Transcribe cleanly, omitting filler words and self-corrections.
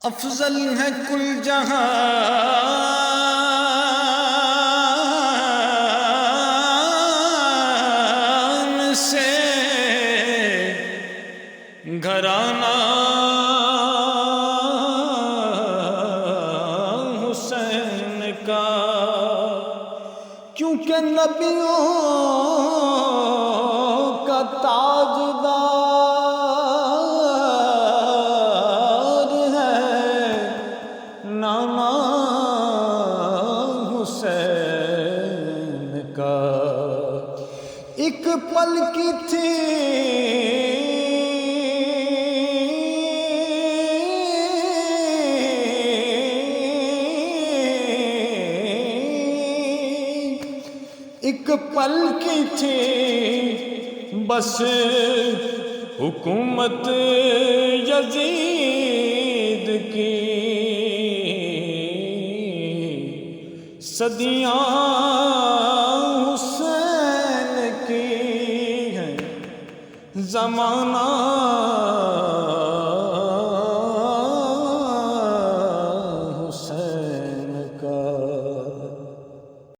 افضل ہے کل جہان سے گھرانہ حسین کا، کیونکہ نبیوں کا تاجدار ہے نانا حسین کا۔ ایک پل کی تھی ایک پل کی تھی بس حکومت یزید کی، صدیاں حسین کی ہیں، زمانہ